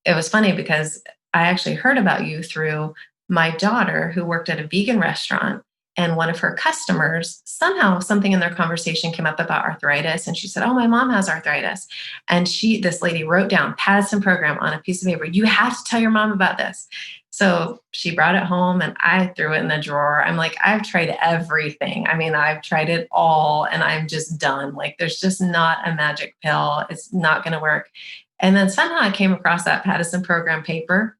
it was funny because I actually heard about you through my daughter who worked at a vegan restaurant. And one of her customers, somehow something in their conversation came up about arthritis. And she said, "Oh, my mom has arthritis." And this lady wrote down Paddison Program on a piece of paper. "You have to tell your mom about this." So she brought it home and I threw it in the drawer. I'm like, I've tried everything. I mean, I've tried it all and I'm just done. Like, there's just not a magic pill. It's not going to work. And then somehow I came across that Paddison Program paper.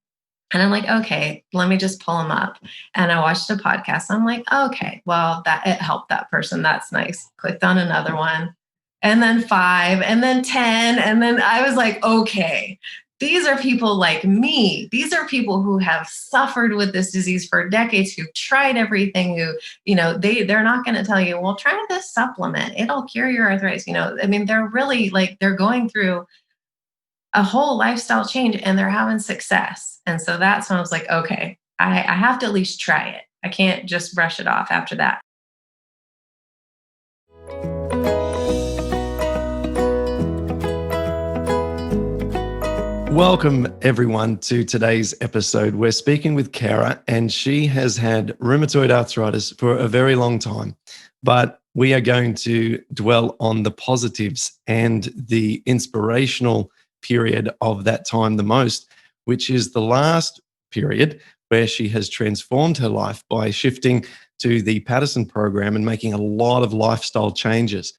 And I'm like, okay, let me just pull them up. And I watched a podcast. I'm like, okay, well, that it helped that person. That's nice. Clicked on another one, and then five, and then 10. And then I was like, okay, these are people like me. These are people who have suffered with this disease for decades, who've tried everything, they're not going to tell you, well, try this supplement. It'll cure your arthritis. I mean, they're really like, they're going through a whole lifestyle change and they're having success. And so that's when I was like, okay, I have to at least try it. I can't just brush it off after that. Welcome, everyone, to today's episode. We're speaking with Karra, and she has had rheumatoid arthritis for a very long time. But we are going to dwell on the positives and the inspirational period of that time the most, which is the last period where she has transformed her life by shifting to the Paddison Program and making a lot of lifestyle changes.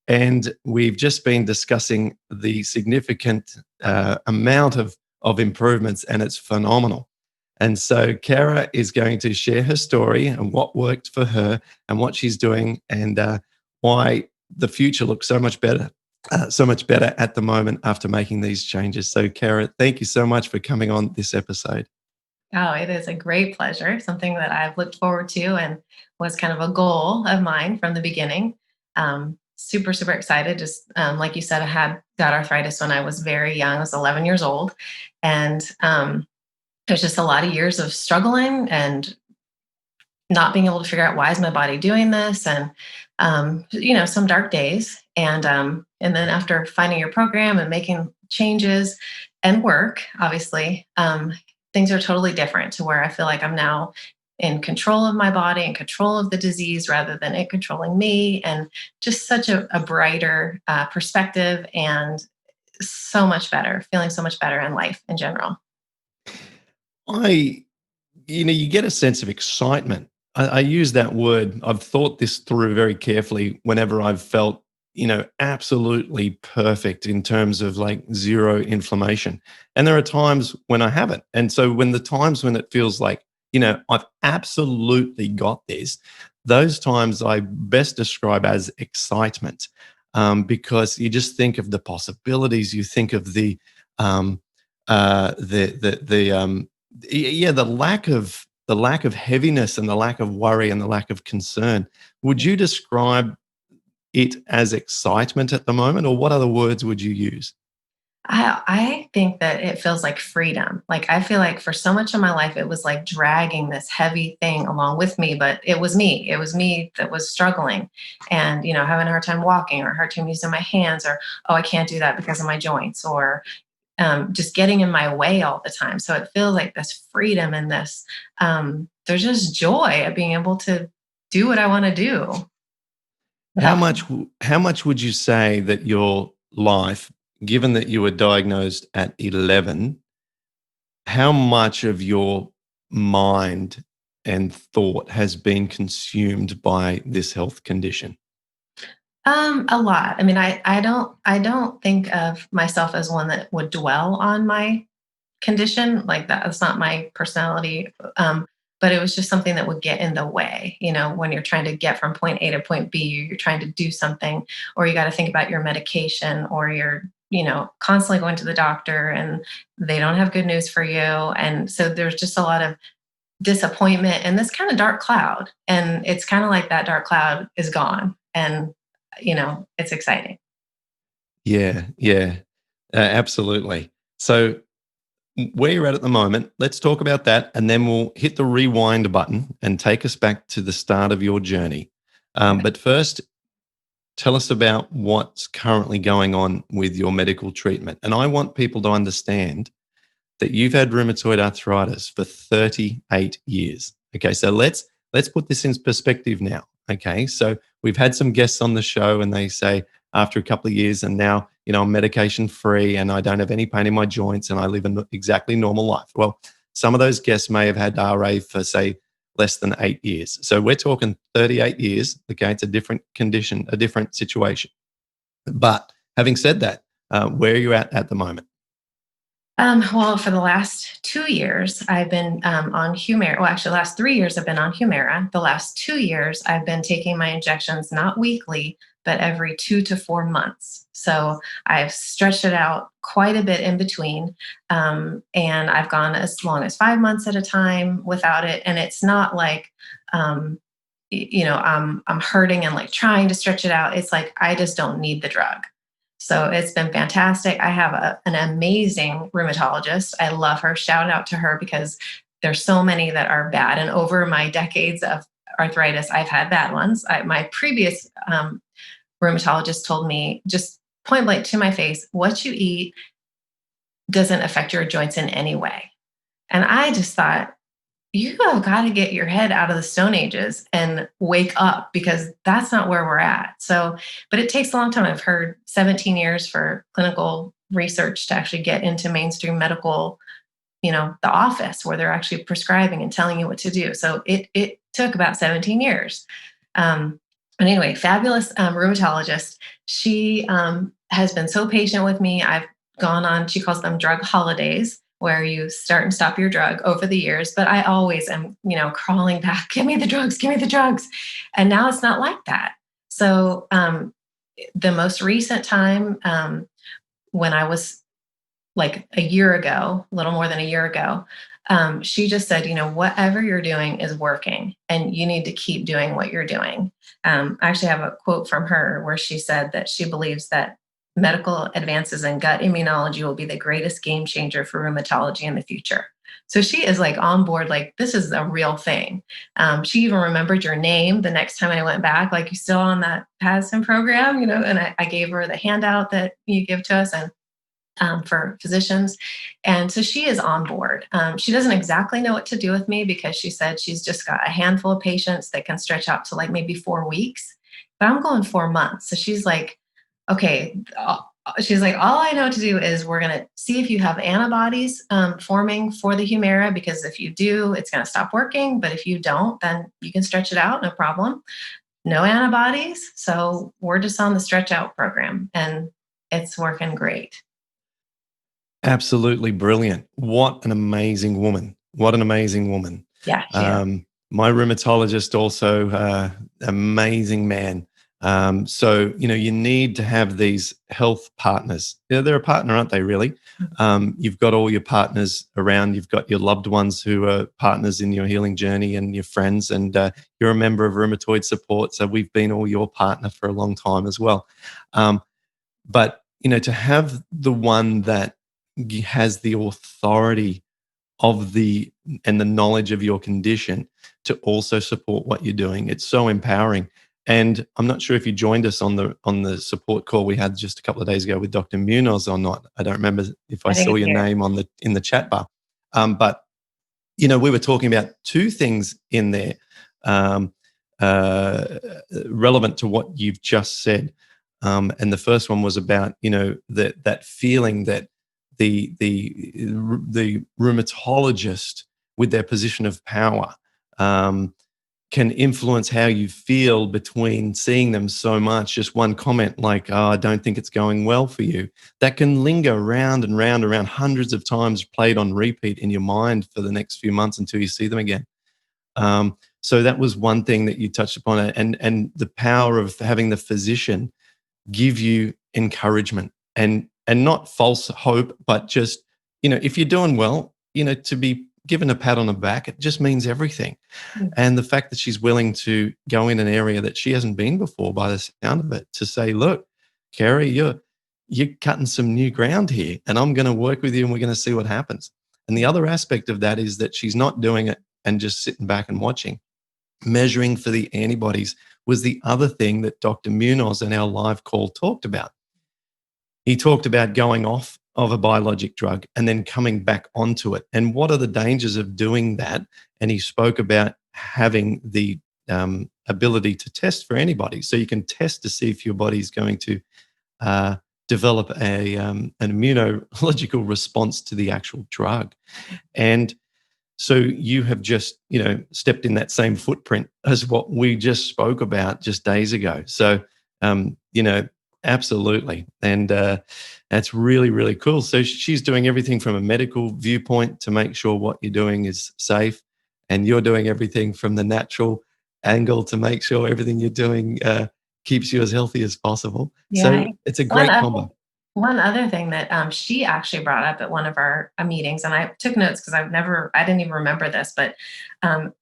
And we've just been discussing the significant amount of improvements, and it's phenomenal. And so Karra is going to share her story and what worked for her and what she's doing, and why the future looks so much better at the moment after making these changes. So Karra, thank you so much for coming on this episode. Oh, it is a great pleasure, something that I've looked forward to and was kind of a goal of mine from the beginning. Super, super excited. Just like you said, I got arthritis when I was very young. I was 11 years old. And there's just a lot of years of struggling and not being able to figure out, why is my body doing this? And, some dark days. And then after finding your program and making changes and work, obviously, things are totally different, to where I feel like I'm now in control of my body and control of the disease rather than it controlling me, and just such a brighter perspective, and feeling so much better in life in general. You get a sense of excitement. I use that word. I've thought this through very carefully whenever I've felt, absolutely perfect in terms of like zero inflammation. And there are times when I haven't. And so when it feels like, I've absolutely got this, those times I best describe as excitement, because you just think of the possibilities. You think of the lack of heaviness and the lack of worry and the lack of concern. Would you describe it as excitement at the moment, or what other words would you use? I think that it feels like freedom. Like, I feel like for so much of my life, it was like dragging this heavy thing along with me, but it was me. It was me that was struggling and, having a hard time walking, or a hard time using my hands, or, oh, I can't do that because of my joints, or just getting in my way all the time. So it feels like this freedom and this, there's just joy at being able to do what I want to do. How Yeah. much would you say that your life, given that you were diagnosed at 11, how much of your mind and thought has been consumed by this health condition? A lot. I mean, I don't think of myself as one that would dwell on my condition like that. That's not my personality. But it was just something that would get in the way, when you're trying to get from point A to point B, you're trying to do something, or you got to think about your medication, or you're, constantly going to the doctor and they don't have good news for you. And so there's just a lot of disappointment and this kind of dark cloud. And it's kind of like that dark cloud is gone. And, it's exciting. Yeah, yeah, absolutely. So where you're at the moment, let's talk about that, and then we'll hit the rewind button and take us back to the start of your journey. But first, tell us about what's currently going on with your medical treatment. And I want people to understand that you've had rheumatoid arthritis for 38 years. Okay, so let's put this in perspective now. Okay, so we've had some guests on the show and they say after a couple of years and now, I'm medication free and I don't have any pain in my joints and I live an exactly normal life. Well, some of those guests may have had RA for, say, less than 8 years. So we're talking 38 years. Okay, it's a different condition, a different situation. But having said that, where are you at the moment? Well, for the last 2 years, I've been on Humira. Well, actually, the last 3 years, I've been on Humira. The last 2 years, I've been taking my injections not weekly, but every 2 to 4 months. So I've stretched it out quite a bit in between. And I've gone as long as 5 months at a time without it. And it's not like, I'm hurting and like trying to stretch it out. It's like, I just don't need the drug. So it's been fantastic. I have an amazing rheumatologist. I love her. Shout out to her because there's so many that are bad. And over my decades of arthritis, I've had bad ones. My previous rheumatologist told me just point blank to my face, what you eat doesn't affect your joints in any way. And I just thought, you have got to get your head out of the stone ages and wake up because that's not where we're at. So, but it takes a long time. I've heard 17 years for clinical research to actually get into mainstream medical, the office where they're actually prescribing and telling you what to do. So it took about 17 years. But anyway, fabulous rheumatologist. She has been so patient with me. I've gone on, she calls them drug holidays, where you start and stop your drug over the years. But I always am, crawling back, give me the drugs, give me the drugs. And now it's not like that. So the most recent time when I was like a year ago, a little more than a year ago, she just said, whatever you're doing is working and you need to keep doing what you're doing. I actually have a quote from her where she said that she believes that medical advances in gut immunology will be the greatest game changer for rheumatology in the future. So she is like on board, like this is a real thing. She even remembered your name the next time I went back, like you still on that Paddison program, and I gave her the handout that you give to us and for physicians. And so she is on board. She doesn't exactly know what to do with me because she said she's just got a handful of patients that can stretch out to like maybe 4 weeks, but I'm going 4 months. So she's like, okay, she's like, all I know to do is we're going to see if you have antibodies forming for the Humira, because if you do, it's going to stop working. But if you don't, then you can stretch it out, no problem. No antibodies. So we're just on the stretch out program and it's working great. Absolutely brilliant. What an amazing woman. What an amazing woman. Yeah, she is. My rheumatologist also, amazing man. So, you need to have these health partners. They're a partner, aren't they, really? You've got all your partners around. You've got your loved ones who are partners in your healing journey and your friends, and you're a member of Rheumatoid Support. So we've been all your partner for a long time as well. But, to have the one that has the authority of the knowledge of your condition to also support what you're doing. It's so empowering. And I'm not sure if you joined us on the support call we had just a couple of days ago with Dr. Munoz or not. I don't remember if I I think saw it's your here. name in the chat bar. But we were talking about two things in there um, relevant to what you've just said. And the first one was about that feeling that the rheumatologist with their position of power can influence how you feel between seeing them so much. Just one comment like, oh, I don't think it's going well for you. That can linger round and round around hundreds of times, played on repeat in your mind for the next few months until you see them again. So that was one thing that you touched upon, and the power of having the physician give you encouragement and not false hope, but just, if you're doing well, to be given a pat on the back, it just means everything. And the fact that she's willing to go in an area that she hasn't been before, by the sound of it, to say, look, Carrie, you're cutting some new ground here and I'm going to work with you and we're going to see what happens. And the other aspect of that is that she's not doing it and just sitting back and watching. Measuring for the antibodies was the other thing that Dr. Munoz in our live call talked about. He talked about going off of a biologic drug and then coming back onto it? And what are the dangers of doing that? And he spoke about having the ability to test for antibodies. So you can test to see if your body's going to develop an immunological response to the actual drug. And so you have just, stepped in that same footprint as what we just spoke about just days ago. So, absolutely. And that's really, really cool. So she's doing everything from a medical viewpoint to make sure what you're doing is safe. And you're doing everything from the natural angle to make sure everything you're doing keeps you as healthy as possible. Yeah. So it's a One great other, combo. one other thing that she actually brought up at one of our meetings, and I took notes because I didn't even remember this, but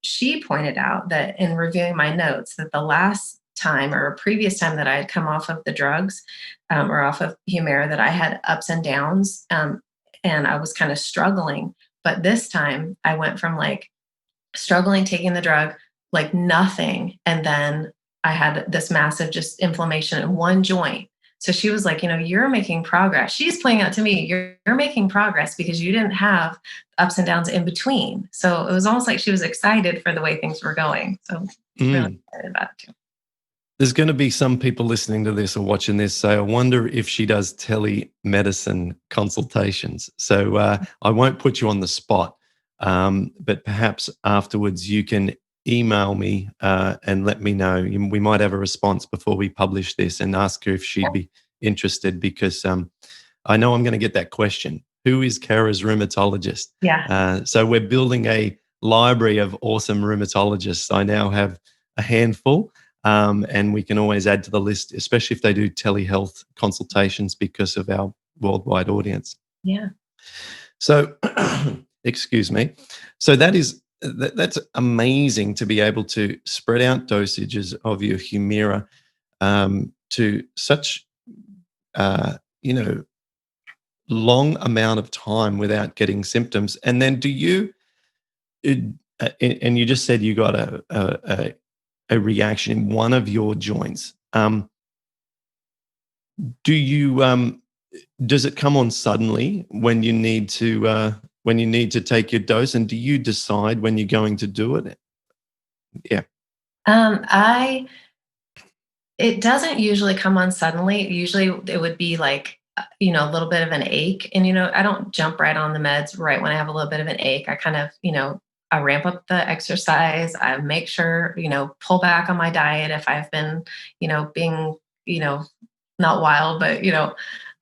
she pointed out that in reviewing my notes, that the last time or a previous time that I had come off of the drugs or off of Humira, that I had ups and downs, and I was kind of struggling. But this time I went from like struggling taking the drug, like nothing. And then I had this massive just inflammation in one joint. So she was like, you're making progress. She's pointing out to me, you're making progress because you didn't have ups and downs in between. So it was almost like she was excited for the way things were going. So really Mm. excited about it too. There's going to be some people listening to this or watching this say, I wonder if she does telemedicine consultations. So I won't put you on the spot, but perhaps afterwards you can email me and let me know. We might have a response before we publish this and ask her if she'd be interested, because I know I'm going to get that question. Who is Karra's rheumatologist? Yeah. So we're building a library of awesome rheumatologists. I now have a handful. And we can always add to the list, especially if they do telehealth consultations because of our worldwide audience. Yeah. So, excuse me. So that's amazing to be able to spread out dosages of your Humira to such, long amount of time without getting symptoms. And then and you just said you got a reaction in one of your joints. Do you does it come on suddenly when you need to take your dose, and do you decide when you're going to do it? Yeah. I It doesn't usually come on suddenly. Usually it would be like, a little bit of an ache. And, I don't jump right on the meds right when I have a little bit of an ache. I kind of, I ramp up the exercise. I make sure, pull back on my diet if I've been, being, you know, not wild, but,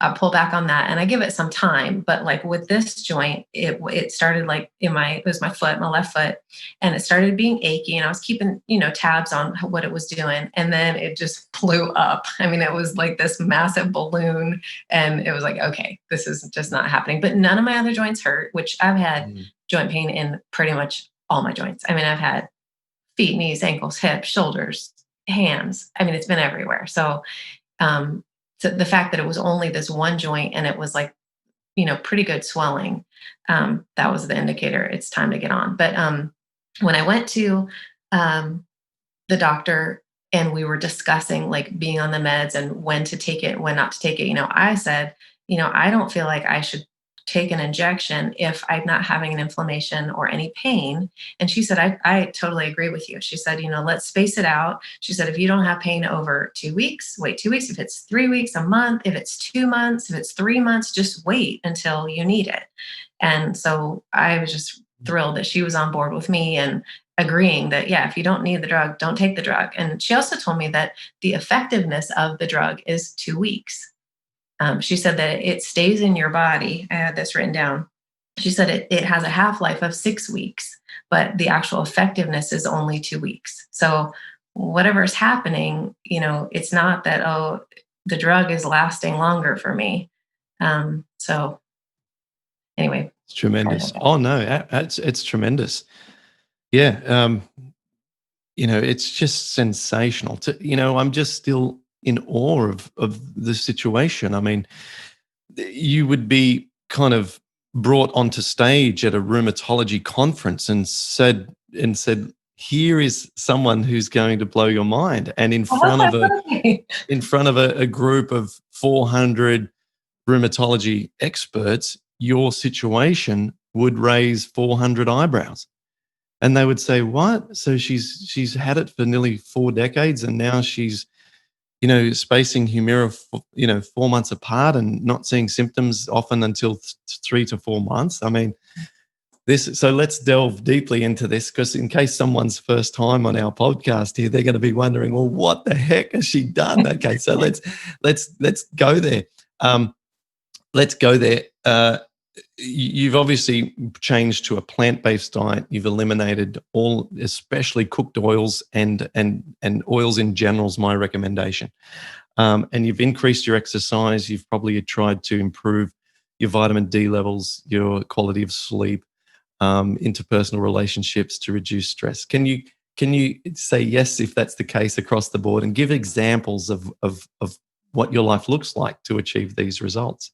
I pull back on that and I give it some time. But like with this joint, it started like it was my foot, my left foot, and it started being achy, and I was keeping tabs on what it was doing, and then it just blew up. I mean, it was like this massive balloon, and it was like, okay, this is just not happening. But none of my other joints hurt, which I've had Mm. joint pain in pretty much all my joints. I mean, I've had feet, knees, ankles, hips, shoulders, hands. I mean, it's been everywhere. Um so the fact that it was only this one joint and it was like, pretty good swelling, that was the indicator it's time to get on. But when I went to um, the doctor and we were discussing like being on the meds and when to take it, when not to take it, I said, I don't feel like I should take an injection if I'm not having an inflammation or any pain. And she said, I totally agree with you. She said, let's space it out. She said, if you don't have pain over 2 weeks, wait 2 weeks. If it's 3 weeks, a month, if it's 2 months, if it's 3 months, just wait until you need it. And so I was just thrilled that she was on board with me and agreeing that, yeah, if you don't need the drug, don't take the drug. And she also told me that the effectiveness of the drug is 2 weeks. She said that it stays in your body. I had this written down. She said it has a half life of 6 weeks, but the actual effectiveness is only 2 weeks. So whatever's happening, it's not that, oh, the drug is lasting longer for me. So anyway. It's tremendous. Oh no, it's tremendous. Yeah. It's just sensational. I'm just still in awe of the situation. I mean, you would be kind of brought onto stage at a rheumatology conference and said, here is someone who's going to blow your mind, and in front of a group of 400 rheumatology experts, your situation would raise 400 eyebrows. And they would say, what? So she's had it for nearly 4 decades, and now she's, spacing Humira, 4 months apart and not seeing symptoms often until 3 to 4 months. I mean, so let's delve deeply into this, because in case someone's first time on our podcast here, they're going to be wondering, well, what the heck has she done? Okay, so let's go there. Let's go there. You've obviously changed to a plant-based diet. You've eliminated all, especially cooked oils, and oils in general is my recommendation. And you've increased your exercise. You've probably tried to improve your vitamin D levels, your quality of sleep, interpersonal relationships to reduce stress. Can you say yes if that's the case across the board, and give examples of what your life looks like to achieve these results?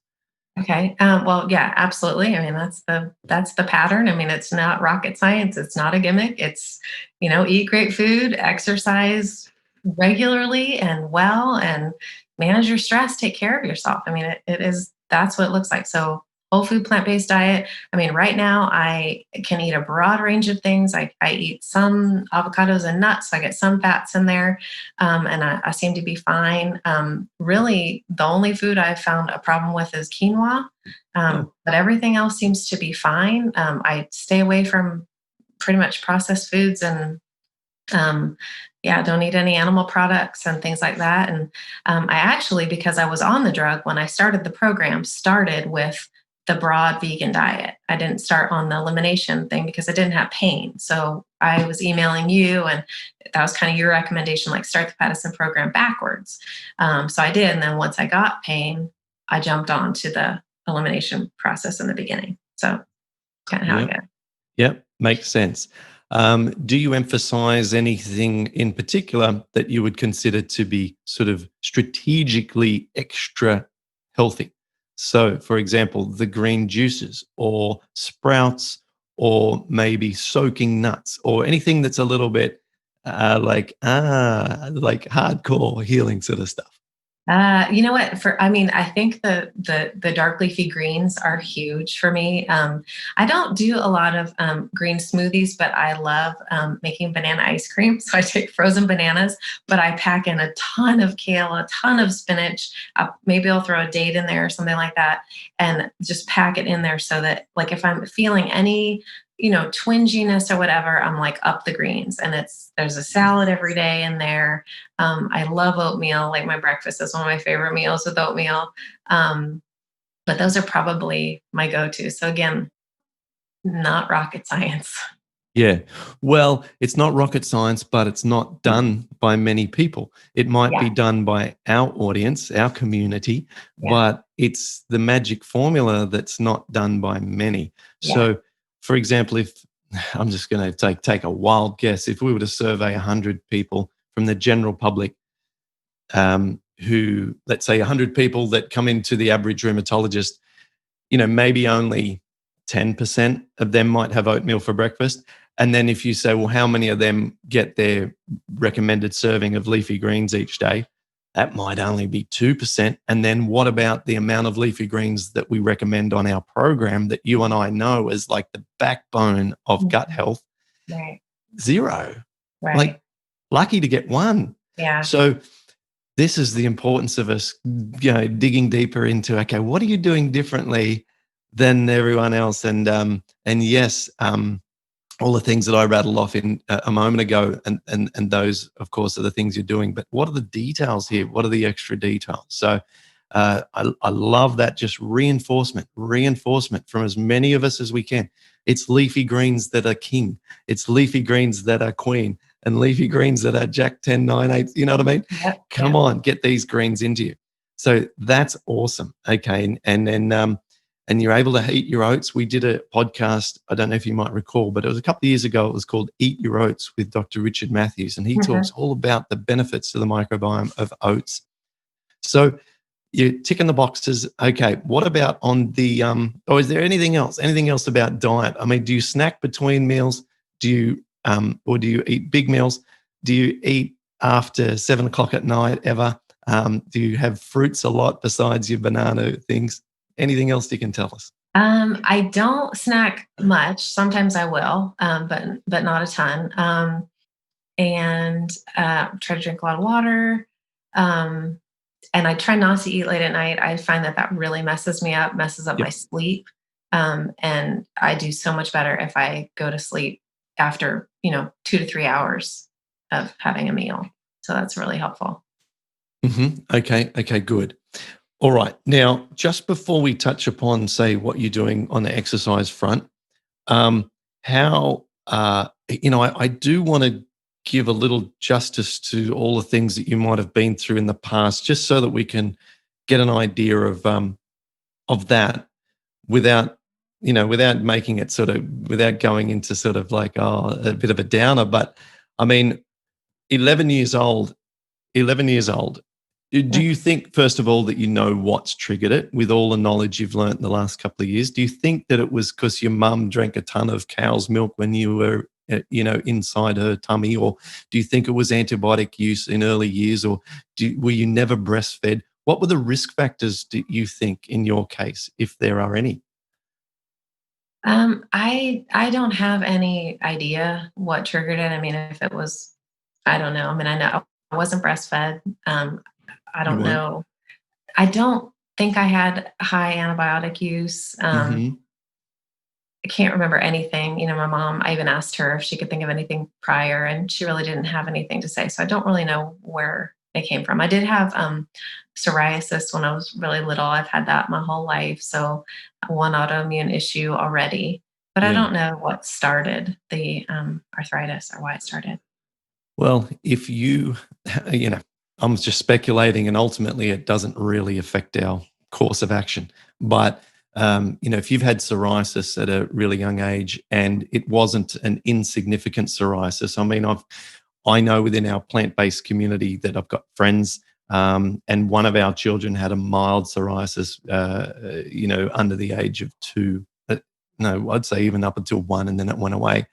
Okay. Well, yeah, absolutely. I mean, that's the pattern. I mean, it's not rocket science. It's not a gimmick. It's, eat great food, exercise regularly and well, and manage your stress, take care of yourself. I mean, it is, that's what it looks like. So whole food, plant-based diet. I mean, right now I can eat a broad range of things. I eat some avocados and nuts. So I get some fats in there. And I seem to be fine. Really, the only food I've found a problem with is quinoa, but everything else seems to be fine. I stay away from pretty much processed foods, and yeah, don't eat any animal products and things like that. And I actually, because I was on the drug when I started the program, started with the broad vegan diet. I didn't start on the elimination thing because I didn't have pain. So I was emailing you, and that was kind of your recommendation, like start the Paddison program backwards. So I did. And then once I got pain, I jumped on to the elimination process in the beginning. So kind of how I Yep. got it. Yep. Makes sense. Do you emphasize anything in particular that you would consider to be sort of strategically extra healthy? So, for example, the green juices or sprouts, or maybe soaking nuts, or anything that's a little bit like hardcore healing sort of stuff. You know what? I mean, I think the dark leafy greens are huge for me. I don't do a lot of green smoothies, but I love making banana ice cream. So I take frozen bananas, but I pack in a ton of kale, a ton of spinach. Maybe I'll throw a date in there or something like that, and just pack it in there so that, like, if I'm feeling any twinginess or whatever, I'm like up the greens. And there's a salad every day in there. I love oatmeal. Like, my breakfast is one of my favorite meals with oatmeal. But those are probably my go-to. So again, not rocket science. Yeah. Well, it's not rocket science, but it's not done by many people. It might Yeah, be done by our audience, our community, yeah, but it's the magic formula that's not done by many. yeah. So, for example, if I'm just going to take a wild guess, if we were to survey 100 people from the general public, who, let's say 100 people that come into the average rheumatologist, maybe only 10% of them might have oatmeal for breakfast. And then if you say, well, how many of them get their recommended serving of leafy greens each day? That might only be 2%. And then what about the amount of leafy greens that we recommend on our program that you and I know is like the backbone of gut Mhm. health? Right, Zero. right. Like, lucky to get one. Yeah. So this is the importance of us, digging deeper into, okay, what are you doing differently than everyone else? And yes, all the things that I rattled off in a moment ago, and those, of course, are the things you're doing. But what are the details here? What are the extra details? So I love that, just reinforcement from as many of us as we can. It's leafy greens that are king. It's leafy greens that are queen, and leafy greens that are Jack 10, 9, 8. You know what I mean? Yep, Come yep. on, get these greens into you. So that's awesome. Okay. And then, and you're able to eat your oats. We did a podcast, I don't know if you might recall, but it was a couple of years ago. It was called Eat Your Oats with Dr. Richard Matthews, and he talks Mhm. all about the benefits to the microbiome of oats. So you're ticking the boxes. Okay, what about on the, or is there anything else? Anything else about diet? I mean, do you snack between meals? Do you, or do you eat big meals? Do you eat after 7 o'clock at night ever? Do you have fruits a lot besides your banana things? Anything else you can tell us? I don't snack much. Sometimes I will, but not a ton. And try to drink a lot of water. Um, and I try not to eat late at night. I find that that really messes me up, messes up my Yep. sleep. And I do so much better if I go to sleep after 2 to 3 hours of having a meal. So that's really helpful. Okay. Okay. Good. All right. Now, just before we touch upon, say, what you're doing on the exercise front, how I do want to give a little justice to all the things that you might have been through in the past, just so that we can get an idea of that without without making it sort of without going into sort of like a bit of a downer. But I mean, 11 years old, 11 years old. Do you think, first of all, that you know what's triggered it with all the knowledge you've learnt in the last couple of years? Do you think that it was because your mum drank a ton of cow's milk when you were, inside her tummy? Or do you think it was antibiotic use in early years? Or were you never breastfed? What were the risk factors, do you think, in your case, if there are any? I don't have any idea what triggered it. I mean, if it was, I don't know. I mean, I know I wasn't breastfed. I You don't weren't? know. I don't think I had high antibiotic use. Hmm. I can't remember anything. My mom, I even asked her if she could think of anything prior, and she really didn't have anything to say. So I don't really know where they came from. I did have psoriasis when I was really little. I've had that my whole life. So one autoimmune issue already, but I Yeah. don't know what started the arthritis or why it started. Well, if you, you know, I'm just speculating, and ultimately it doesn't really affect our course of action. But, if you've had psoriasis at a really young age and it wasn't an insignificant psoriasis, I mean, I know within our plant based community that I've got friends, and one of our children had a mild psoriasis, under the age of 2. No, I'd say even up until 1, and then it went away.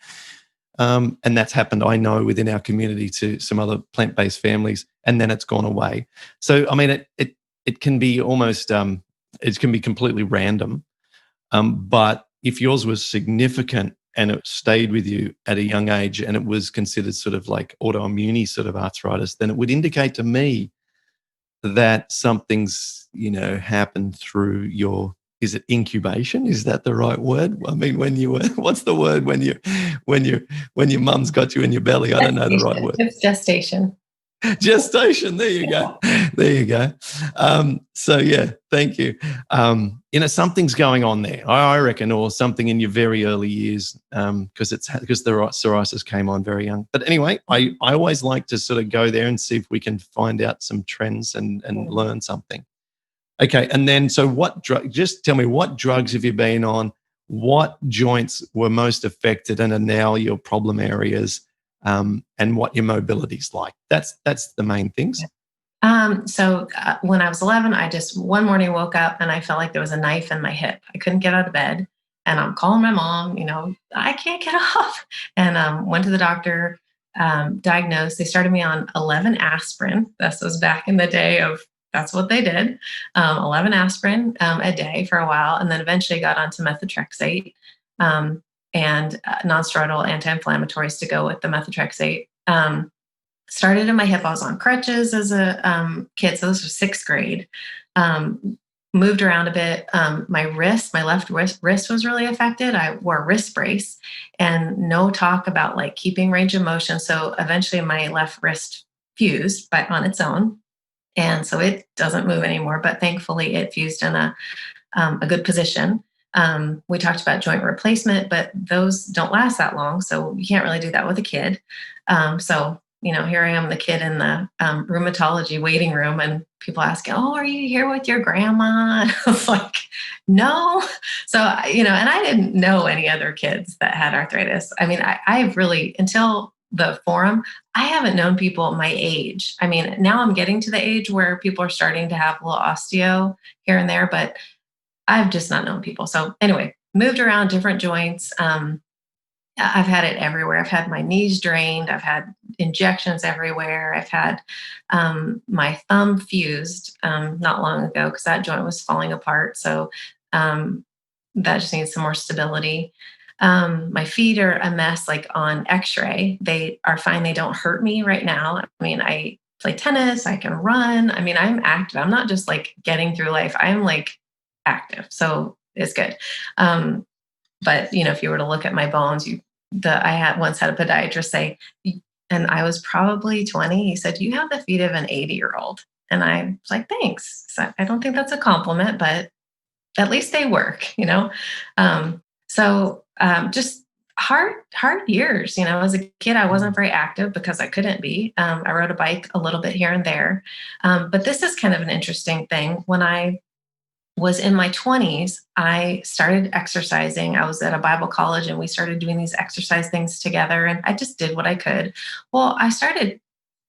And that's happened, I know, within our community to some other plant-based families, and then it's gone away. So, I mean, it can be almost it can be completely random. But if yours was significant and it stayed with you at a young age and it was considered sort of like autoimmune sort of arthritis, then it would indicate to me that something's happened through your, is it incubation, is that the right word? I mean, when you were, what's the word when your mum's got you in your belly? I don't know the right Gestation. word. It's gestation. Gestation, there you go. There you go. So yeah, thank you. Something's going on there, I reckon, or something in your very early years, because the psoriasis came on very young. But anyway, I always like to sort of go there and see if we can find out some trends and Mm. learn something. Okay, and then so what drug? Just tell me, what drugs have you been on? What joints were most affected and are now your problem areas? And what your mobility's like. That's the main things. So when I was 11, I just one morning woke up and I felt like there was a knife in my hip. I couldn't get out of bed, and I'm calling my mom. I can't get off, and went to the doctor. Diagnosed. They started me on 11 aspirin. This was back in the day of that's what they did. 11 aspirin a day for a while, and then eventually got onto methotrexate um, and nonsteroidal anti-inflammatories to go with the methotrexate. Started in my hip. I was on crutches as a kid, so this was sixth grade. Um, Moved around a bit. My left wrist was really affected. I wore a wrist brace, and no talk about like keeping range of motion. So eventually, my left wrist fused by on its own, and so it doesn't move anymore. But thankfully, it fused in a good position. We talked about joint replacement, but those don't last that long. So you can't really do that with a kid. So here I am, the kid in the rheumatology waiting room, and people ask, "Oh, are you here with your grandma?" And I was like, "No." And I didn't know any other kids that had arthritis. I mean, I've really, until the forum, I haven't known people my age. I mean, now I'm getting to the age where people are starting to have a little osteo here and there, but I've just not known people. So anyway, moved around different joints. I've had it everywhere. I've had my knees drained. I've had injections everywhere. I've had my thumb fused not long ago because that joint was falling apart. So um, that just needs some more stability. My feet are a mess, like on x-ray. They are fine. They don't hurt me right now. I mean, I play tennis, I can run. I mean, I'm active. I'm not just like getting through life. I'm like active. So it's good. Um, but if you were to look at my bones, I had once had a podiatrist say, and I was probably 20. He said, "You have the feet of an 80-year-old." And I was like, "Thanks." So I don't think that's a compliment, but at least they work. Just hard years. As a kid, I wasn't very active because I couldn't be. I rode a bike a little bit here and there. But this is kind of an interesting thing. When I was in my 20s, I started exercising. I was at a Bible college and we started doing these exercise things together, and I just did what I could. Well, I started,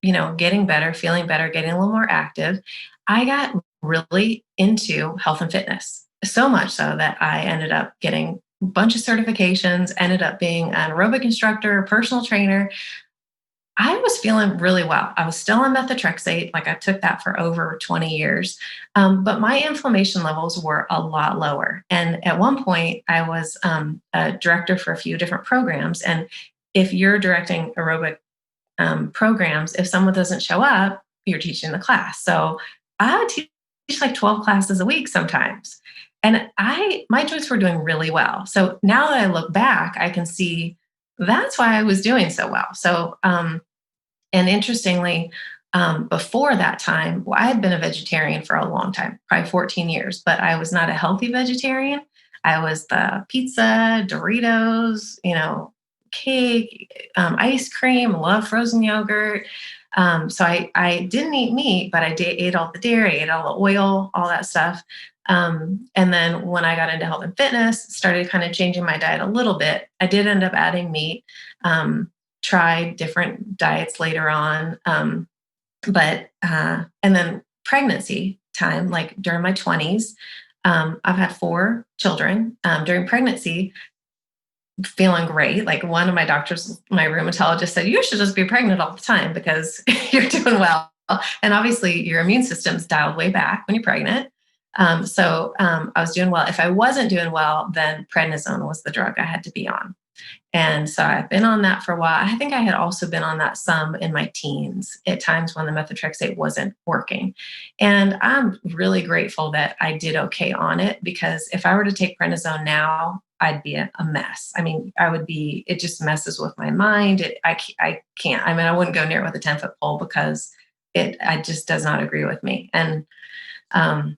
getting better, feeling better, getting a little more active. I got really into health and fitness, so much so that I ended up getting a bunch of certifications, ended up being an aerobic instructor, personal trainer. I was feeling really well. I was still on methotrexate, like I took that for over 20 years. But my inflammation levels were a lot lower. And at one point, I was a director for a few different programs. And if you're directing aerobic programs, if someone doesn't show up, you're teaching the class. So I would teach like 12 classes a week sometimes. And my joints were doing really well. So now that I look back, I can see that's why I was doing so well. And interestingly, before that time, well, I had been a vegetarian for a long time, probably 14 years, but I was not a healthy vegetarian. I was the pizza, Doritos, cake, ice cream, love frozen yogurt. So I didn't eat meat, but ate all the dairy, ate all the oil, all that stuff. And then when I got into health and fitness, started kind of changing my diet a little bit. I did end up adding meat. Tried different diets later on. And then pregnancy time, like during my 20s, I've had 4 children. During pregnancy, feeling great. Like one of my doctors, my rheumatologist said, "You should just be pregnant all the time because you're doing well." And obviously, your immune system's dialed way back when you're pregnant. I was doing well. If I wasn't doing well, then prednisone was the drug I had to be on. And so I've been on that for a while. I think I had also been on that some in my teens at times when the methotrexate wasn't working. And I'm really grateful that I did okay on it, because if I were to take prednisone now, I'd be a mess. I mean, it just messes with my mind. I can't, I mean, I wouldn't go near it with a 10-foot pole because I just does not agree with me. And um,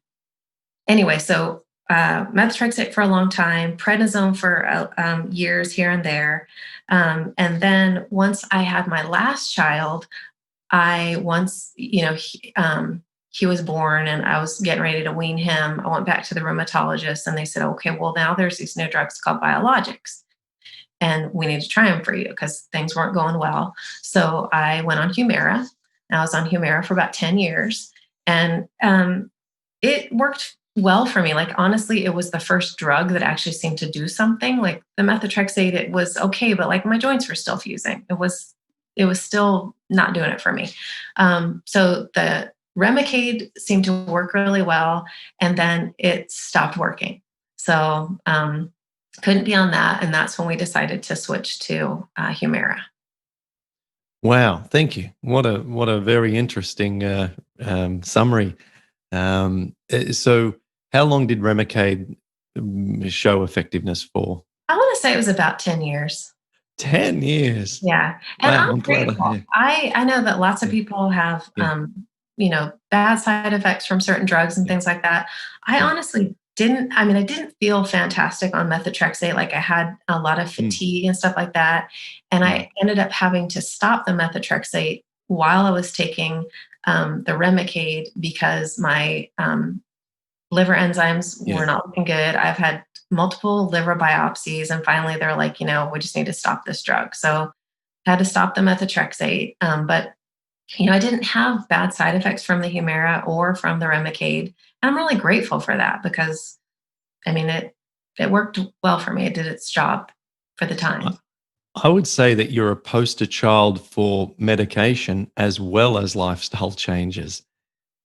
anyway, so methotrexate for a long time, prednisone for years here and there. And then once I had my last child, he was born and I was getting ready to wean him. I went back to the rheumatologist and they said, "Okay, well, now there's these new drugs called biologics and we need to try them for you because things weren't going well." So I went on Humira. I was on Humira for about 10 years. And it worked well for me. Like, honestly, it was the first drug that actually seemed to do something. Like the methotrexate, it was okay, but like my joints were still fusing. It was still not doing it for me. So the Remicade seemed to work really well, and then it stopped working. So couldn't be on that, and that's when we decided to switch to Humira. Wow, thank you. What a very interesting summary. So, how long did Remicade show effectiveness for? I want to say it was about 10 years. 10 years. Yeah, and Wow, I'm I'm glad. grateful. I know that lots of Yeah, people have, yeah, bad side effects from certain drugs and yeah, things like that. I yeah. honestly didn't. I mean, I didn't feel fantastic on methotrexate. Like I had a lot of Mm, fatigue and stuff like that, and mm, I ended up having to stop the methotrexate while I was taking the Remicade because my liver enzymes yeah. were not looking good. I've had multiple liver biopsies, and finally they're like, we just need to stop this drug. So I had to stop the methotrexate. But I didn't have bad side effects from the Humira or from the Remicade, and I'm really grateful for that because I mean it worked well for me. It did its job for the I, time. I would say that you're a poster child for medication as well as lifestyle changes.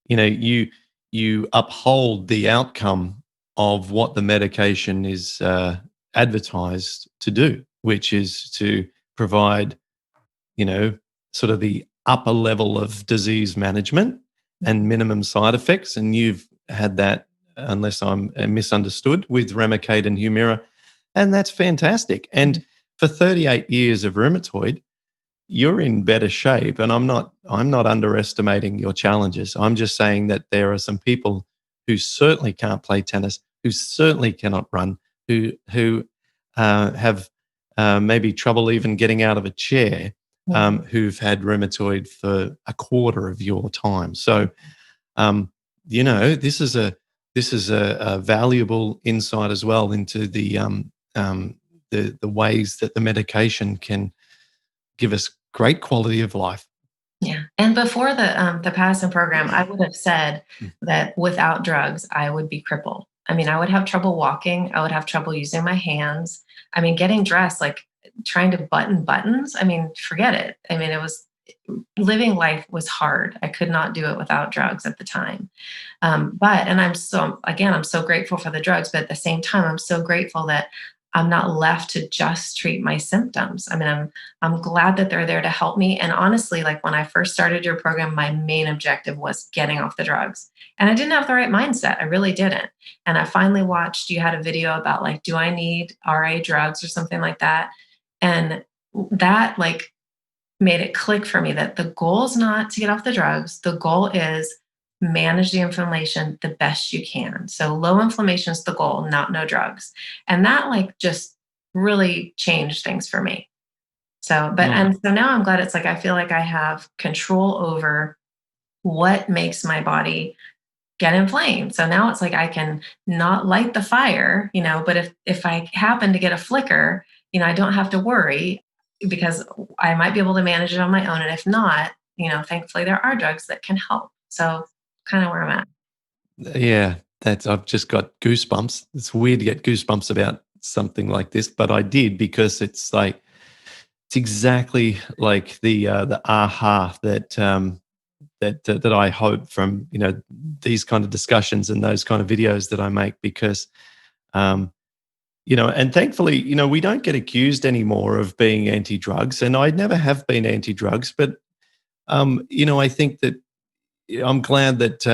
You uphold the outcome of what the medication is advertised to do, which is to provide, you know, sort of the upper level of disease management and minimum side effects. And you've had that, unless I'm misunderstood, with Remicade and Humira. And that's fantastic. And for 38 years of rheumatoid, you're in better shape. And I'm not underestimating your challenges. I'm just saying that there are some people who certainly can't play tennis, who certainly cannot run, who have maybe trouble even getting out of a chair, who've had rheumatoid for a quarter of your time. So um, this is a valuable insight as well into the ways that the medication can give us great quality of life. Yeah. And before the Paddison program, I would have said Mm. that without drugs, I would be crippled. I mean, I would have trouble walking. I would have trouble using my hands. I mean, getting dressed, like trying to button buttons. I mean, forget it. I mean, it was living life was hard. I could not do it without drugs at the time. And I'm so grateful for the drugs, but at the same time, I'm so grateful that I'm not left to just treat my symptoms. I mean, I'm glad that they're there to help me. And honestly, like when I first started your program, my main objective was getting off the drugs. And I didn't have the right mindset. I really didn't. And I finally watched, you had a video about like, do I need RA drugs or something like that? And that like made it click for me that the goal is not to get off the drugs. The goal is manage the inflammation the best you can. So low inflammation is the goal, not no drugs. And that like just really changed things for me. Oh, And so now I'm glad it's like I feel like I have control over what makes my body get inflamed. So now it's like I can not light the fire, but if I happen to get a flicker, I don't have to worry because I might be able to manage it on my own. And if not, thankfully there are drugs that can help. So kind of where I'm at. yeah, that's I've just got goosebumps. It's weird to get goosebumps about something like this, but I did because it's exactly like the aha that I hope from these kind of discussions and those kind of videos that I make because um, and thankfully we don't get accused anymore of being anti-drugs, and I never have been anti-drugs, but I think that I'm glad that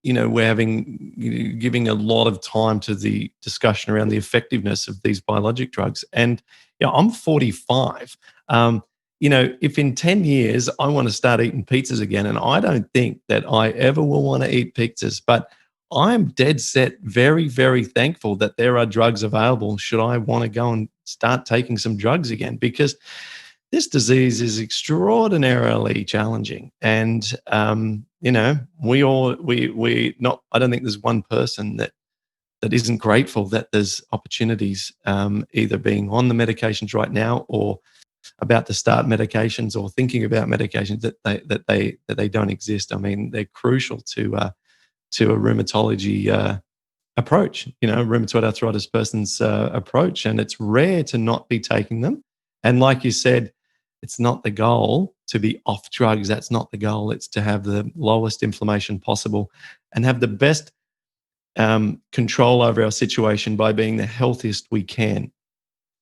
we're giving a lot of time to the discussion around the effectiveness of these biologic drugs. And I'm 45. If in 10 years I want to start eating pizzas again, and I don't think that I ever will want to eat pizzas, but I'm dead set, very, very thankful that there are drugs available should I want to go and start taking some drugs again, because this disease is extraordinarily challenging. And we not, I don't think there's one person that isn't grateful that there's opportunities, either being on the medications right now or about to start medications or thinking about medications that they don't exist. I mean, they're crucial to a rheumatology approach, rheumatoid arthritis person's approach. And it's rare to not be taking them. And like you said, it's not the goal to be off drugs. That's not the goal. It's to have the lowest inflammation possible and have the best control over our situation by being the healthiest we can.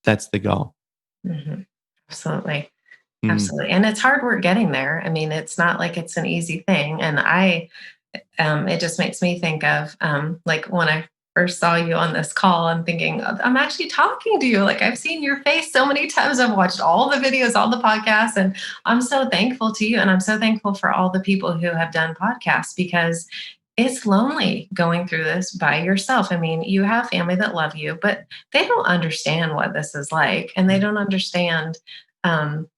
That's the goal. Mhm. Absolutely. Mm. Absolutely. And it's hard work getting there. I mean, it's not like it's an easy thing. And it just makes me think of like when I first saw you on this call, I'm thinking, I'm actually talking to you. Like I've seen your face so many times. I've watched all the videos, all the podcasts, and I'm so thankful to you. And I'm so thankful for all the people who have done podcasts because it's lonely going through this by yourself. I mean, you have family that love you, but they don't understand what this is like. And they don't understand um,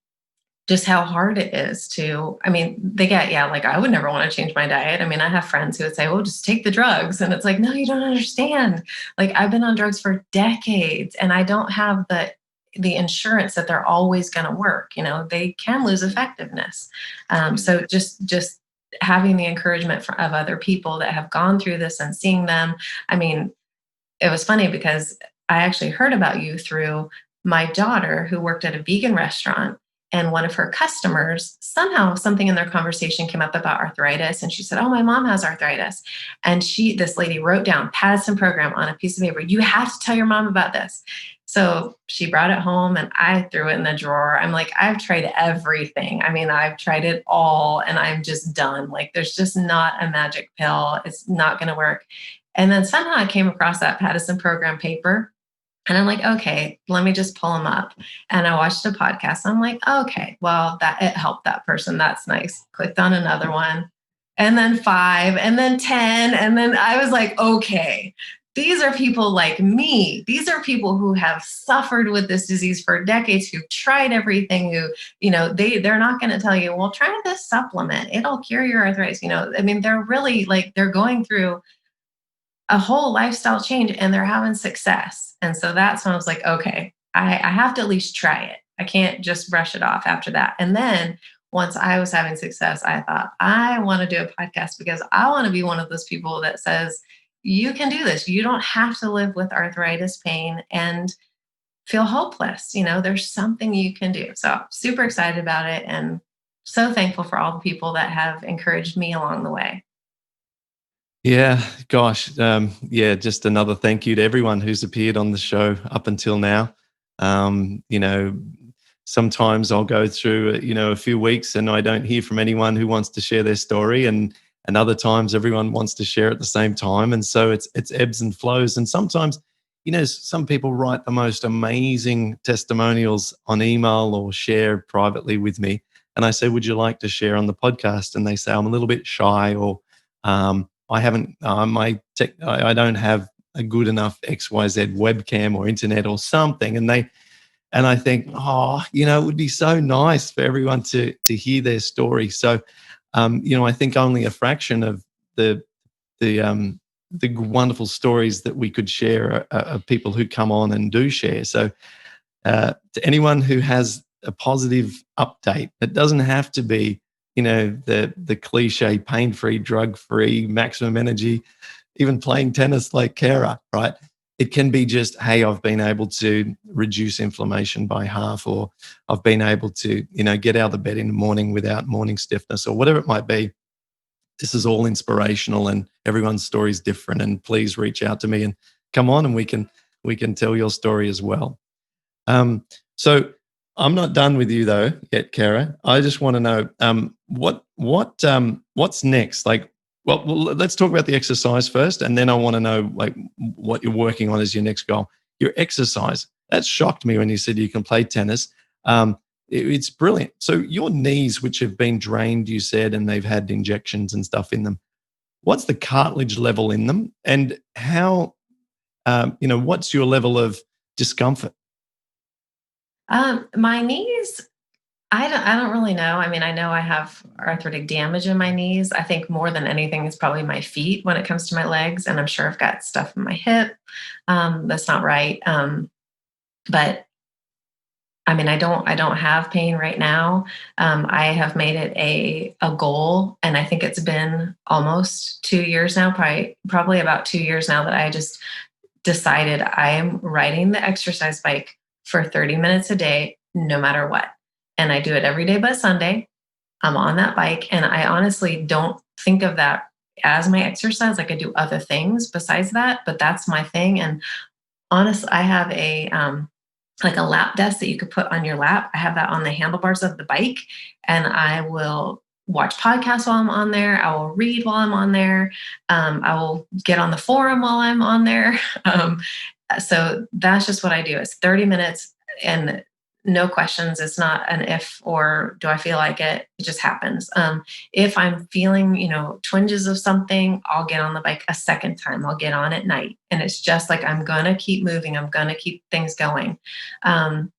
just how hard it is to, I mean, they get, yeah, like I would never want to change my diet. I mean, I have friends who would say, well, just take the drugs. And it's like, no, you don't understand. Like I've been on drugs for decades and I don't have the insurance that they're always going to work. They can lose effectiveness. So just having the encouragement of other people that have gone through this and seeing them. I mean, it was funny because I actually heard about you through my daughter, who worked at a vegan restaurant, and one of her customers, somehow something in their conversation came up about arthritis. And she said, "Oh, my mom has arthritis." And this lady wrote down Paddison Program on a piece of paper. "You have to tell your mom about this." So she brought it home and I threw it in the drawer. I'm like, I've tried everything. I mean, I've tried it all and I'm just done. Like, there's just not a magic pill. It's not going to work. And then somehow I came across that Paddison Program paper. And I'm like, okay, let me just pull them up. And I watched a podcast. I'm like, okay, well, that it helped that person. That's nice. Clicked on another one, and then five, and then 10. And then I was like, okay, these are people like me. These are people who have suffered with this disease for decades, who've tried everything, who, they're not going to tell you, well, try this supplement. It'll cure your arthritis. I mean, they're really like, they're going through a whole lifestyle change and they're having success. And so that's when I was like, okay, I have to at least try it. I can't just brush it off after that. And then once I was having success, I thought, I want to do a podcast because I want to be one of those people that says, you can do this. You don't have to live with arthritis pain and feel hopeless. There's something you can do. So super excited about it and so thankful for all the people that have encouraged me along the way. Yeah, gosh. Yeah, just another thank you to everyone who's appeared on the show up until now. Um, you know, Sometimes I'll go through, a few weeks and I don't hear from anyone who wants to share their story. And other times everyone wants to share at the same time. And so it's ebbs and flows. And sometimes, some people write the most amazing testimonials on email or share privately with me. And I say, would you like to share on the podcast? And they say, I'm a little bit shy, or I haven't, I don't have a good enough XYZ webcam or internet or something. And I think, it would be so nice for everyone to hear their story. So, I think only a fraction of the wonderful stories that we could share are people who come on and do share. So, to anyone who has a positive update, it doesn't have to be, the cliche pain-free, drug-free, maximum energy, even playing tennis like Karra, right? It can be just, hey, I've been able to reduce inflammation by half, or I've been able to, get out of the bed in the morning without morning stiffness, or whatever it might be. This is all inspirational and everyone's story is different. And please reach out to me and come on and we can tell your story as well. So I'm not done with you though yet, Karra. I just want to know what's next. Like, well, let's talk about the exercise first, and then I want to know like what you're working on as your next goal. Your exercise, that shocked me when you said you can play tennis. It's brilliant. So your knees, which have been drained, you said, and they've had injections and stuff in them. What's the cartilage level in them, and how? What's your level of discomfort? My knees, I don't really know. I mean, I know I have arthritic damage in my knees. I think more than anything is probably my feet when it comes to my legs, and I'm sure I've got stuff in my hip that's not right. But I mean, I don't have pain right now. I have made it a goal, and I think it's been almost 2 years now, probably about 2 years now, that I just decided I am riding the exercise bike for 30 minutes a day, no matter what. And I do it every day but Sunday. I'm on that bike. And I honestly don't think of that as my exercise. Like, I do other things besides that, but that's my thing. And honestly, I have like a lap desk that you could put on your lap. I have that on the handlebars of the bike, and I will watch podcasts while I'm on there. I will read while I'm on there. I will get on the forum while I'm on there. So that's just what I do. It's 30 minutes and no questions. It's not an if or do I feel like it. It just happens. If I'm feeling, twinges of something, I'll get on the bike a second time. I'll get on at night. And it's just like, I'm going to keep moving. I'm going to keep things going. And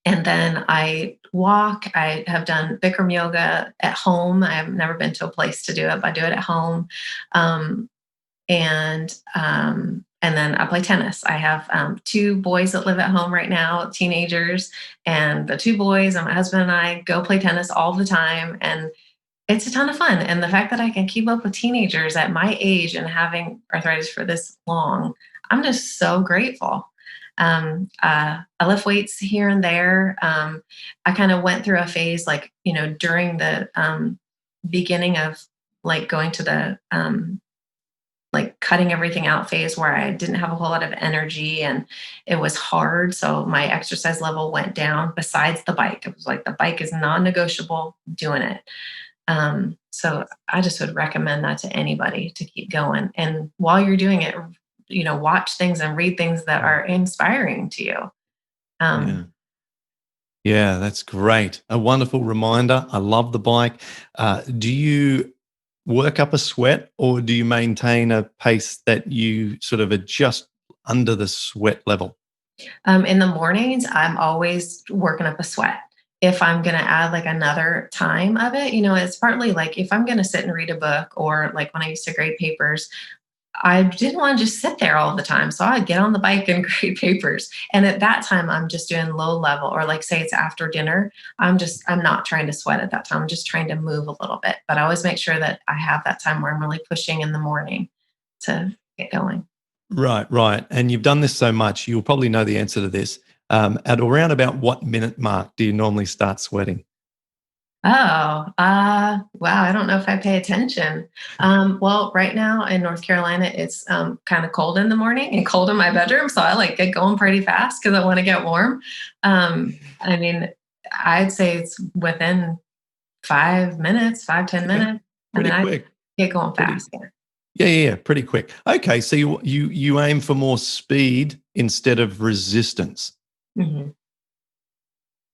then I walk. I have done Bikram yoga at home. I have never been to a place to do it, but I do it at home. Um, and then I play tennis. I have two boys that live at home right now, teenagers, and the two boys and my husband and I go play tennis all the time, and it's a ton of fun. And the fact that I can keep up with teenagers at my age and having arthritis for this long, I'm just so grateful. I lift weights here and there. I kind of went through a phase, like, during the beginning of like going to the like cutting everything out phase where I didn't have a whole lot of energy and it was hard. So my exercise level went down besides the bike. It was like the bike is non negotiable, doing it. So I just would recommend that to anybody to keep going. And while you're doing it, watch things and read things that are inspiring to you. Yeah. Um, Yeah, that's great. A wonderful reminder. I love the bike. Do you work up a sweat or do you maintain a pace that you sort of adjust under the sweat level? in the mornings, I'm always working up a sweat. If I'm going to add like another time of it, it's partly like if I'm going to sit and read a book, or like when I used to grade papers, I didn't want to just sit there all the time. So I'd get on the bike and grade papers. And at that time, I'm just doing low level, or like say it's after dinner. I'm not trying to sweat at that time. I'm just trying to move a little bit. But I always make sure that I have that time where I'm really pushing in the morning to get going. Right, right. And you've done this so much, you'll probably know the answer to this. At around about what minute mark do you normally start sweating? Oh, wow. I don't know if I pay attention. Well, right now in North Carolina, it's kind of cold in the morning and cold in my bedroom. So I like get going pretty fast because I want to get warm. I mean, I'd say it's within 5 minutes, 5, 10 minutes. I Pretty mean, I quick. get going Pretty fast. Yeah. yeah, pretty quick. Okay, so you aim for more speed instead of resistance. Mhm.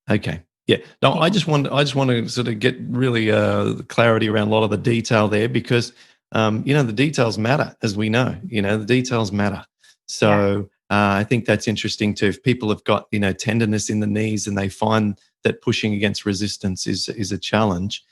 Okay. Yeah. No, Yeah. I just want to sort of get really clarity around a lot of the detail there because the details matter, as we know. The details matter. Yeah. So I think that's interesting too. If people have got tenderness in the knees and they find that pushing against resistance is a challenge,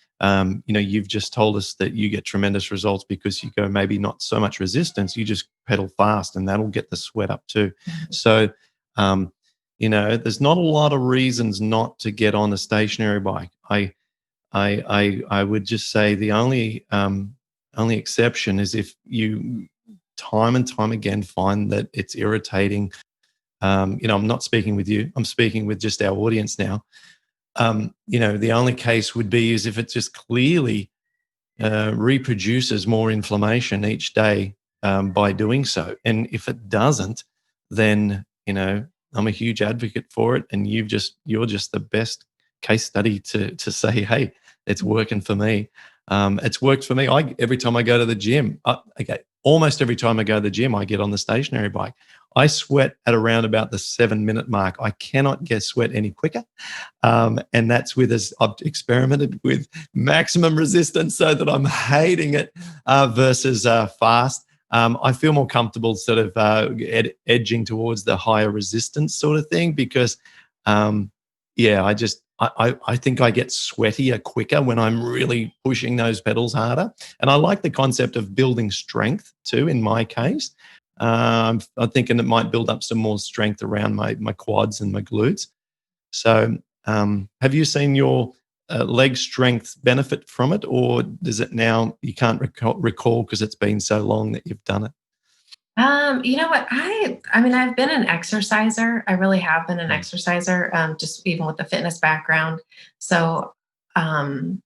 you've just told us that you get tremendous results because you go maybe not so much resistance, you just pedal fast, and that'll get the sweat up too. Mhm. So. Um, there's not a lot of reasons not to get on a stationary bike. I would just say the only exception is if you time and time again find that it's irritating. I'm not speaking with you. I'm speaking with just our audience now. The only case would be is if it just clearly reproduces more inflammation each day by doing so. And if it doesn't, then I'm a huge advocate for it, and you're just the best case study to say, hey, it's working for me. It's worked for me. Every time I go to the gym, almost every time I go to the gym, I get on the stationary bike. I sweat at around about the 7 minute mark. I cannot get sweat any quicker. And that's as I've experimented with maximum resistance so that I'm hating it versus fast. I feel more comfortable sort of edging towards the higher resistance sort of thing because, yeah, I think I get sweatier quicker when I'm really pushing those pedals harder. And I like the concept of building strength too, in my case. I'm thinking it might build up some more strength around my quads and my glutes. So, have you seen your leg strength benefit from it, or does it now you can't recall because it's been so long that you've done it? You know what? I mean, I've been an exerciser. I really have been an Mm. exerciser, just even with the fitness background. So, um,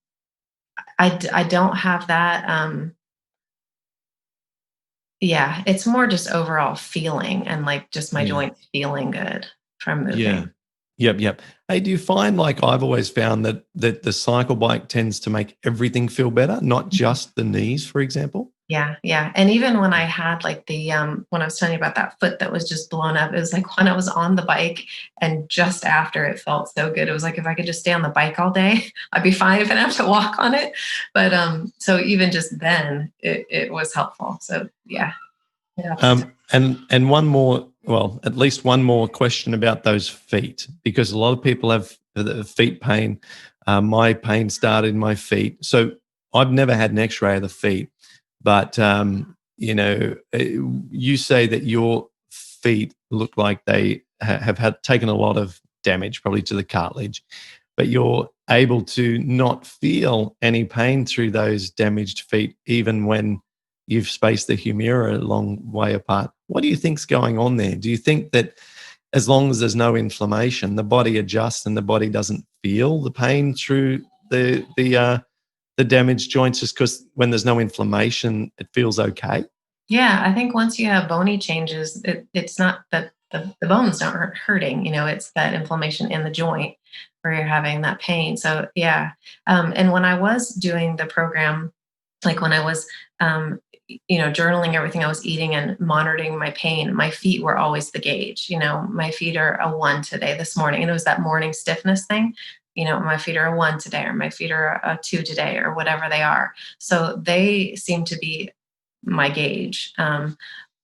I don't have that. Yeah, it's more just overall feeling and like just my Yeah. joints feeling good from Yeah. moving. Yep. Yep. Hey, do you find like I've always found that the cycle bike tends to make everything feel better, not just the knees, for example? Yeah, yeah. And even when I had like when I was telling you about that foot that was just blown up, it was like when I was on the bike and just after it felt so good. It was like if I could just stay on the bike all day, I'd be fine if I didn't have to walk on it. But so even just then it was helpful. So yeah, it helps a ton. And one more, well, at least one more question about those feet, because a lot of people have the feet pain. My pain started in my feet, so I've never had an X-ray of the feet. But you say that your feet look like they have had taken a lot of damage, probably to the cartilage, but you're able to not feel any pain through those damaged feet, even when you've spaced the humera a long way apart. What do you think's going on there? Do you think that as long as there's no inflammation, the body adjusts and the body doesn't feel the pain through the damaged joints, just because when there's no inflammation, it feels okay. Yeah, I think once you have bony changes, it's not that the bones aren't hurting, it's that inflammation in the joint where you're having that pain. So, yeah. And when I was doing the program, like when I was, journaling everything I was eating and monitoring my pain, my feet were always the gauge. My feet are a 1 today, this morning. And it was that morning stiffness thing. My feet are a 1 today, or my feet are a 2 today, or whatever they are. So they seem to be my gauge.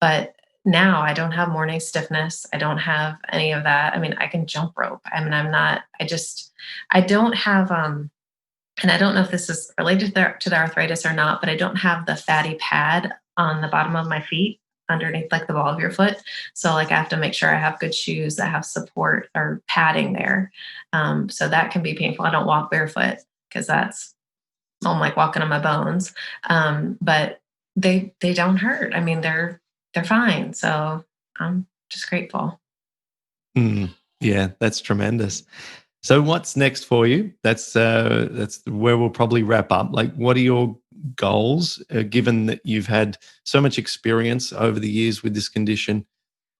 But now I don't have morning stiffness. I don't have any of that. I mean, I can jump rope. I mean, I don't have, and I don't know if this is related to the arthritis or not, but I don't have the fatty pad on the bottom of my feet underneath like the ball of your foot. So like I have to make sure I have good shoes that have support or padding there. So that can be painful. I don't walk barefoot because I'm like walking on my bones. But they don't hurt. I mean, they're fine. So I'm just grateful. Mm, yeah, that's tremendous. So what's next for you? That's where we'll probably wrap up. Like, what are your goals, given that you've had so much experience over the years with this condition,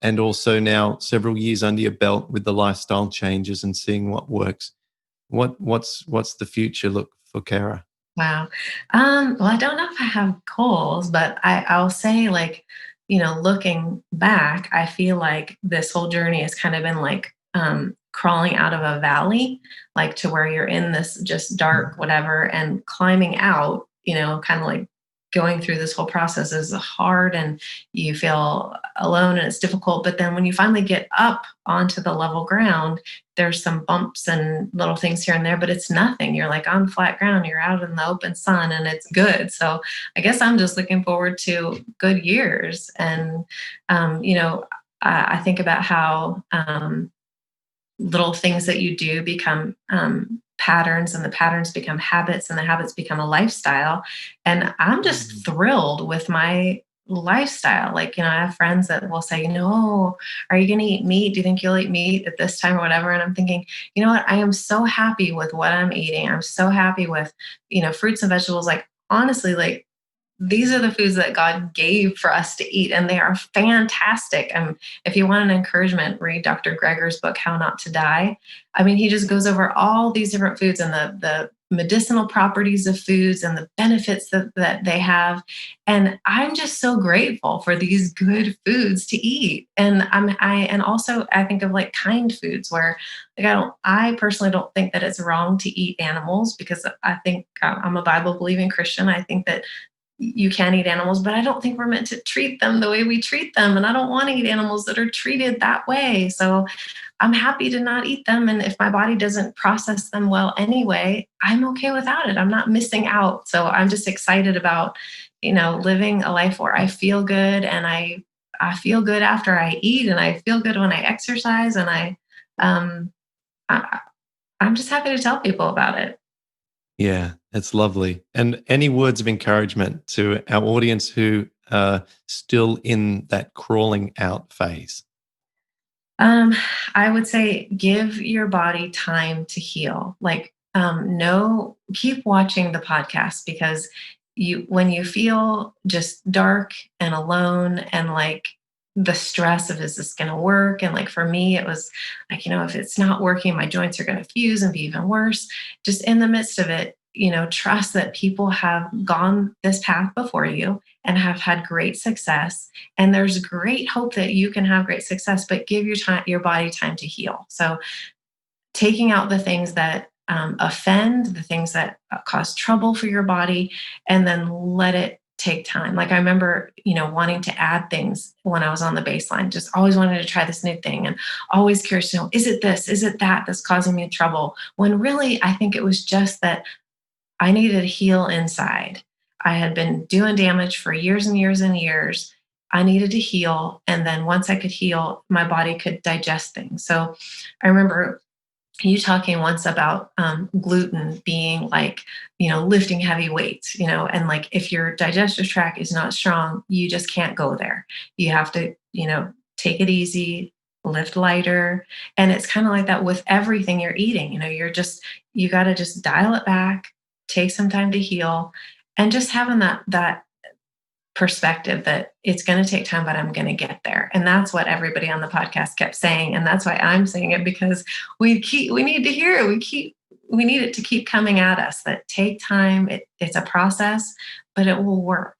and also now several years under your belt with the lifestyle changes and seeing what works? What's the future look for Kara? Wow. Well, I don't know if I have goals, but I'll say like, looking back, I feel like this whole journey has kind of been like crawling out of a valley, like to where you're in this just dark whatever and climbing out, kind of like going through this whole process is hard and you feel alone and it's difficult. But then when you finally get up onto the level ground, there's some bumps and little things here and there, but it's nothing. You're like on flat ground, you're out in the open sun and it's good. So I guess I'm just looking forward to good years. And, I think about how little things that you do become patterns, and the patterns become habits, and the habits become a lifestyle. And I'm just thrilled with my lifestyle. Like, I have friends that will say, "Oh, are you going to eat meat? Do you think you'll eat meat at this time or whatever?" And I'm thinking, you know what? I am so happy with what I'm eating. I'm so happy with, fruits and vegetables. Like, honestly, like, these are the foods that God gave for us to eat, and they are fantastic. If you want an encouragement, read Dr. Greger's book, How Not to Die. I mean, he just goes over all these different foods and the medicinal properties of foods and the benefits that they have. And I'm just so grateful for these good foods to eat. And also I think of like kind foods where like I personally don't think that it's wrong to eat animals, because I think I'm a Bible believing Christian. I think that you can eat animals, but I don't think we're meant to treat them the way we treat them. And I don't want to eat animals that are treated that way. So I'm happy to not eat them. And if my body doesn't process them well anyway, I'm okay without it. I'm not missing out. So I'm just excited about, living a life where I feel good, and I feel good after I eat, and I feel good when I exercise. And um, I, I'm just happy to tell people about it. Yeah, it's lovely. And any words of encouragement to our audience who are still in that crawling out phase? Um, I would say give your body time to heal. Like, no, keep watching the podcast, because when you feel just dark and alone and like the stress of, is this going to work? And like for me, it was like, if it's not working, my joints are going to fuse and be even worse. Just in the midst of it, trust that people have gone this path before you and have had great success, and there's great hope that you can have great success, but give your body time to heal. So taking out the things that offend, the things that cause trouble for your body, and then let it take time. Like I remember, wanting to add things when I was on the baseline, just always wanted to try this new thing and always curious to know, is it this, is it that that's causing me trouble? When really, I think it was just that I needed to heal inside. I had been doing damage for years and years and years. I needed to heal. And then once I could heal, my body could digest things. So I remember you talking once about gluten being like, lifting heavy weights, and like if your digestive tract is not strong, you just can't go there. You have to, take it easy, lift lighter. And it's kind of like that with everything you're eating. You got to just dial it back, take some time to heal, and just having that perspective that it's going to take time, but I'm going to get there. And that's what everybody on the podcast kept saying. And that's why I'm saying it, because we need to hear it. We need it to keep coming at us, that take time. It's a process, but it will work.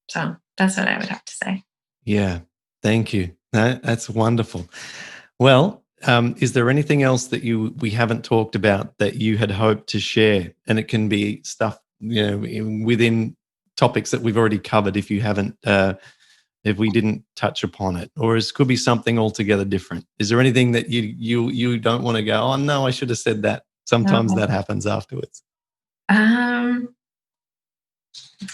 So that's what I would have to say. Yeah. Thank you. That's wonderful. Well, is there anything else that we haven't talked about that you had hoped to share? And it can be stuff, within topics that we've already covered if you haven't, if we didn't touch upon it, or it could be something altogether different. Is there anything that you don't want to go, oh no, I should have said that? Sometimes Okay. that happens afterwards. Um,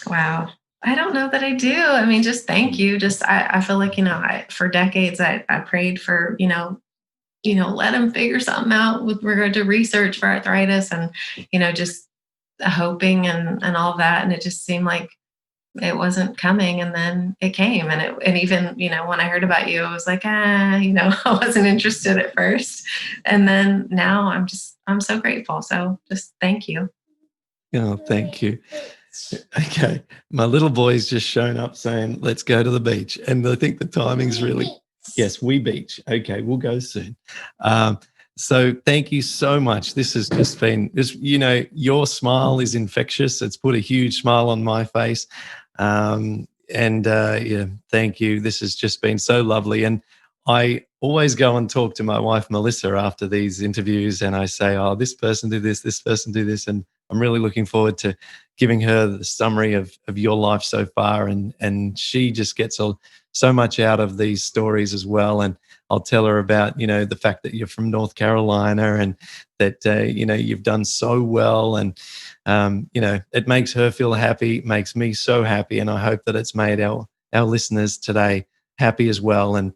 wow. I don't know that I do. I mean, just thank you. I feel like, for decades I prayed for, let him figure something out with regard to research for arthritis, and, just hoping and all that. And it just seemed like it wasn't coming. And then it came. And even, when I heard about you, I was like, I wasn't interested at first. And then now I'm so grateful. So just thank you. Oh, thank you. Okay. My little boy's just shown up saying, let's go to the beach. And I think the timing's really, yes, we beach. Okay, we'll go soon. So thank you so much. This has just been, your smile is infectious. It's put a huge smile on my face. Yeah, thank you. This has just been so lovely. And I always go and talk to my wife, Melissa, after these interviews, and I say, oh, this person did this person did this. And I'm really looking forward to giving her the summary of your life so far. And she just gets so much out of these stories as well. And I'll tell her about, the fact that you're from North Carolina, and that, you've done so well. And, it makes her feel happy, makes me so happy. And I hope that it's made our listeners today happy as well. And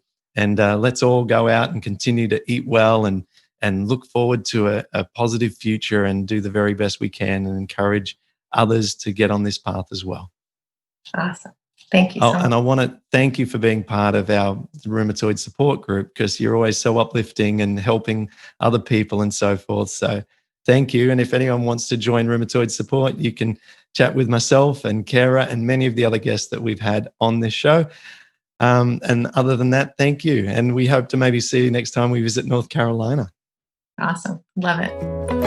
let's all go out and continue to eat well, and look forward to a positive future, and do the very best we can, and encourage others to get on this path as well. Awesome. Thank you Oh, so much. and I want to thank you for being part of our rheumatoid support group, because you're always so uplifting and helping other people and so forth. So thank you. And if anyone wants to join rheumatoid support, you can chat with myself and Karra and many of the other guests that we've had on this show. And other than that, thank you. And we hope to maybe see you next time we visit North Carolina. Awesome. Love it.